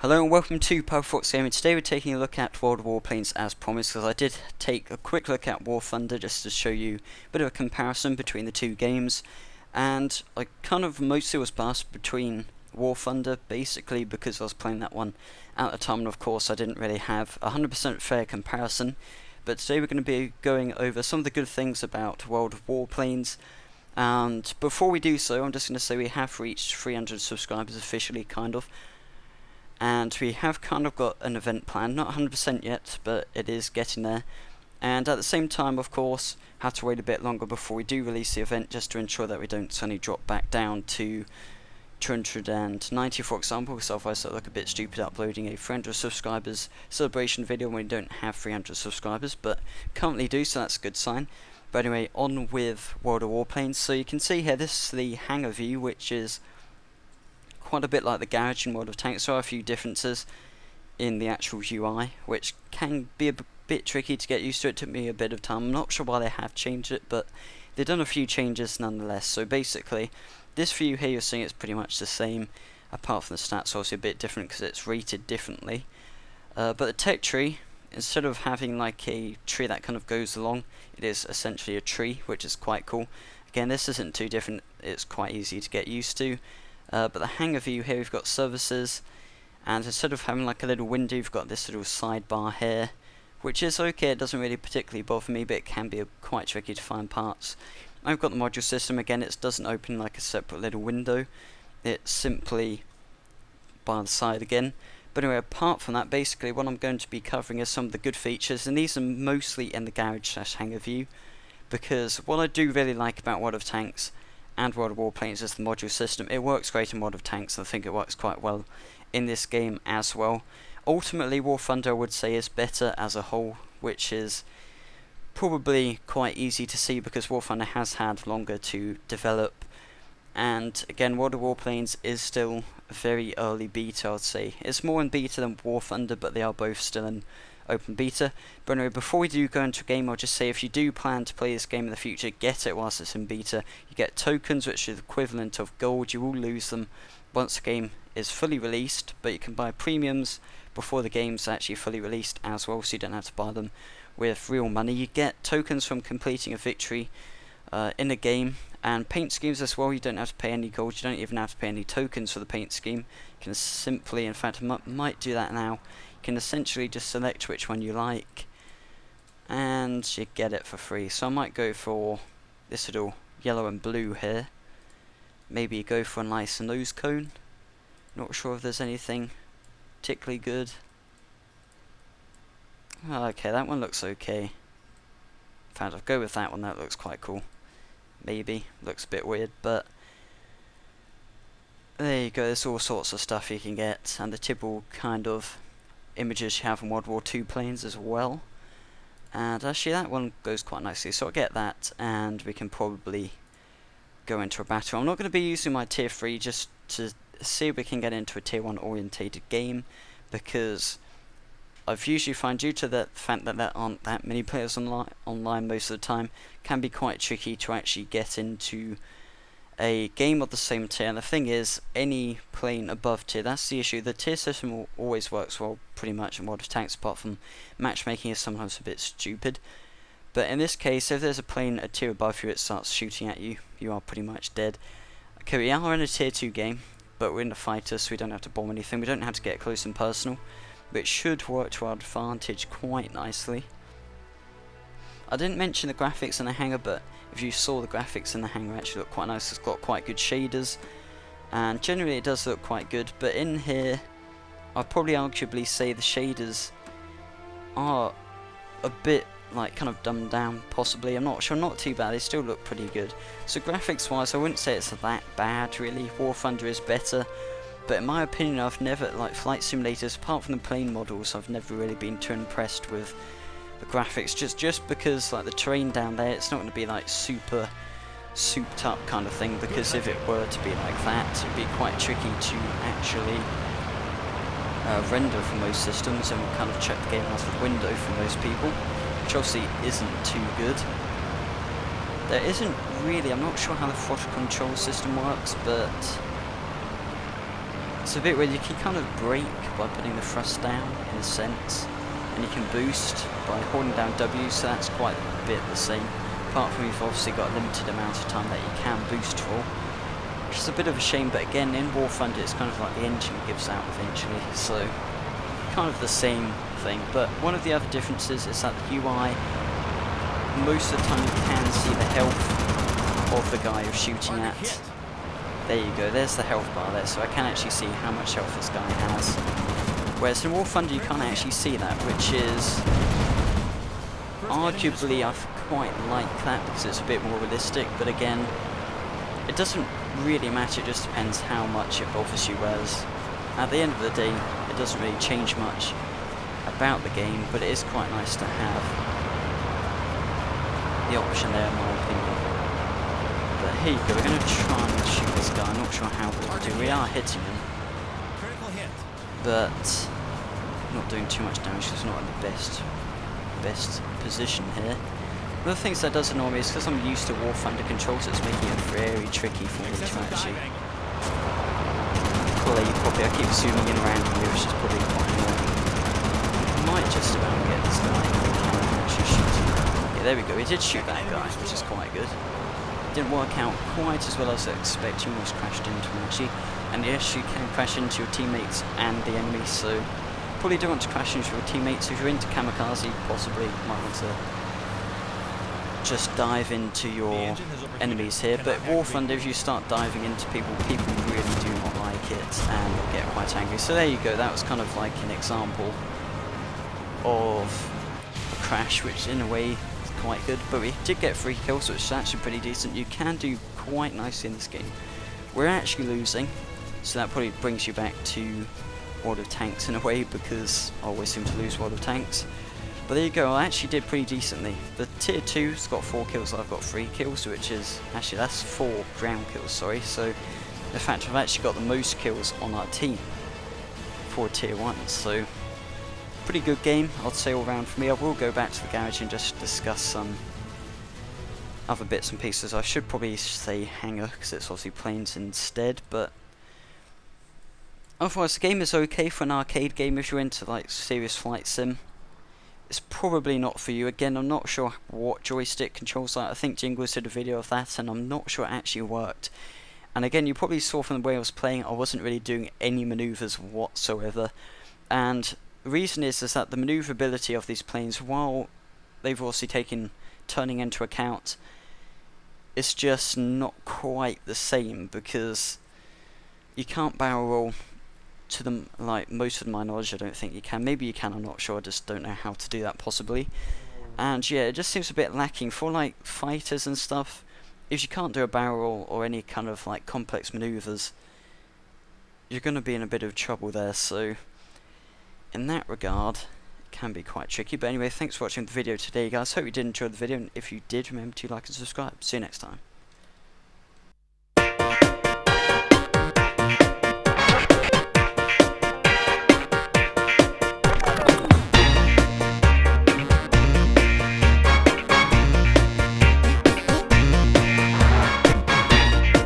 Hello and welcome to Powerfox Gaming. Today we're taking a look at World of Warplanes as promised, because I did take a quick look at War Thunder just to show you a bit of a comparison between the two games. And I kind of mostly was biased between War Thunder, basically because I was playing that one at the time, and of course I didn't really have a 100% fair comparison. But today we're going to be going over some of the good things about World of Warplanes. And before we do so, I'm just going to say we have reached 300 subscribers officially, kind of. And we have kind of got an event plan, not 100% yet, but it is getting there. And at the same time, of course, have to wait a bit longer before we do release the event, just to ensure that we don't suddenly drop back down to 290, for example, because otherwise it'll look a bit stupid uploading a 300 subscribers celebration video when we don't have 300 subscribers, but currently do, so that's a good sign. But anyway, on with World of Warplanes. So you can see here, this is the hangar view, which is quite a bit like the garage in World of Tanks. There are a few differences in the actual UI, which can be a bit tricky to get used to. It took me a bit of time. I'm not sure why they have changed it, but they've done a few changes nonetheless. So basically, this view here you're seeing, it's pretty much the same, apart from the stats obviously a bit different because it's rated differently. But the tech tree, instead of having like a tree that kind of goes along, it is essentially a tree, which is quite cool. Again, this isn't too different, it's quite easy to get used to. But the hangar view here, we've got services, and instead of having like a little window, you've got this little sidebar here, which is okay. It doesn't really particularly bother me, but it can be quite tricky to find parts. I've got the module system. Again, it doesn't open like a separate little window, it's simply by the side again. But anyway, apart from that, basically what I'm going to be covering is some of the good features, and these are mostly in the garage / hangar view, because what I do really like about World of Tanks and World of Warplanes is the module system. It works great in World of Tanks, and I think it works quite well in this game as well. Ultimately, War Thunder I would say is better as a whole, which is probably quite easy to see because War Thunder has had longer to develop. And again, World of Warplanes is still a very early beta, I'd say. It's more in beta than War Thunder, but they are both still in open beta. But anyway, before we do go into a game, I'll just say if you do plan to play this game in the future, get it whilst it's in beta. You get tokens, which is the equivalent of gold. You will lose them once the game is fully released, but you can buy premiums before the game's actually fully released as well, so you don't have to buy them with real money. You get tokens from completing a victory in a game, and paint schemes as well. You don't have to pay any gold, you don't even have to pay any tokens for the paint scheme. You can simply, in fact I might do that now, you can essentially just select which one you like and you get it for free. So I might go for this little yellow and blue here. Maybe go for a nice nose cone. Not sure if there's anything particularly good. Okay, that one looks okay. In fact, I'll go with that one, that looks quite cool. Maybe, looks a bit weird, but there you go. There's all sorts of stuff you can get, and the typical kind of images you have in World War II planes as well. And actually that one goes quite nicely, so I'll get that and we can probably go into a battle. I'm not going to be using my tier 3 just to see if we can get into a tier 1 orientated game, because I've usually found, due to the fact that there aren't that many players online most of the time, can be quite tricky to actually get into a game of the same tier. And the thing is, any plane above tier, that's the issue. The tier system always works well pretty much in World of Tanks, apart from matchmaking is sometimes a bit stupid. But in this case, if there's a plane a tier above you, it starts shooting at you, you are pretty much dead. Okay, we are in a tier 2 game, but we're in a fighter, so we don't have to bomb anything. We don't have to get close and personal, but it should work to our advantage quite nicely. I didn't mention the graphics in the hangar, but if you saw, the graphics in the hangar actually look quite nice. It's got quite good shaders, and generally it does look quite good. But in here, I'd probably arguably say the shaders are a bit like kind of dumbed down, possibly. I'm not sure, not too bad. They still look pretty good. So graphics wise, I wouldn't say it's that bad really. War Thunder is better, but in my opinion, I've never, like flight simulators, apart from the plane models, I've never really been too impressed with the graphics, just because like the terrain down there, it's not going to be like super souped up kind of thing, because if it were to be like that, it'd be quite tricky to actually render for most systems, and will kind of check the game out of the window for most people, which obviously isn't too good. There isn't really, I'm not sure how the throttle control system works, but It's a bit where you can kind of brake by putting the thrust down, in a sense, and you can boost by holding down W, so that's quite a bit the same. Apart from you've obviously got a limited amount of time that you can boost for, which is a bit of a shame, but again, in War Thunder it's kind of like the engine gives out eventually, so kind of the same thing. But one of the other differences is that the UI, most of the time you can see the health of the guy you're shooting at. There you go, there's the health bar there, so I can actually see how much health this guy has. Whereas in War Thunder you can't actually see that, which is arguably I quite like that because it's a bit more realistic, but again, it doesn't really matter, it just depends how much it bothers you, whereas at the end of the day it doesn't really change much about the game, but it is quite nice to have the option there in my opinion. But here you go, we're going to try and shoot this guy. I'm not sure how we'll do. We are hitting him, but not doing too much damage because we're not in the best position here. One of the things that does annoy me is because I'm used to War Thunder controls, it's making it very tricky for me to actually play properly. I keep zooming in randomly, which is probably quite annoying. I might just about get this guy if we can actually shoot him. Yeah, there we go, he did shoot that guy, which is quite good. Didn't work out quite as well as I expected, you almost crashed into him actually. And yes, you can crash into your teammates and the enemies, so probably don't want to crash into your teammates. If you're into kamikaze, possibly might want to just dive into your enemies here. But War Thunder, if you start diving into people, people really do not like it and they'll get quite angry. So there you go, that was kind of like an example of a crash, which in a way quite good, but we did get 3 kills, which is actually pretty decent. You can do quite nicely in this game. We're actually losing, so that probably brings you back to World of Tanks in a way, because I always seem to lose World of Tanks. But there you go, I actually did pretty decently. The tier 2's got 4 kills, I've got 3 kills, which is, actually that's 4 ground kills, sorry, so the fact I've actually got the most kills on our team for tier 1, so pretty good game, I'd say all round for me. I will go back to the garage and just discuss some other bits and pieces. I should probably say hangar because it's obviously planes instead, but otherwise the game is okay for an arcade game if you're into like serious flight sim. It's probably not for you. Again, I'm not sure what joystick controls that. I think Jingles did a video of that and I'm not sure it actually worked. And again, you probably saw from the way I was playing, I wasn't really doing any maneuvers whatsoever. And the reason is that the maneuverability of these planes, while they've also taken turning into account, it's just not quite the same because you can't barrel roll to them like most of my knowledge. I don't think you can. Maybe you can, I'm not sure. I just don't know how to do that possibly. And yeah, it just seems a bit lacking for like fighters and stuff. If you can't do a barrel roll or any kind of like complex maneuvers, you're going to be in a bit of trouble there. So in that regard, it can be quite tricky. But anyway, thanks for watching the video today, guys. Hope you did enjoy the video, and if you did, remember to like and subscribe. See you next time.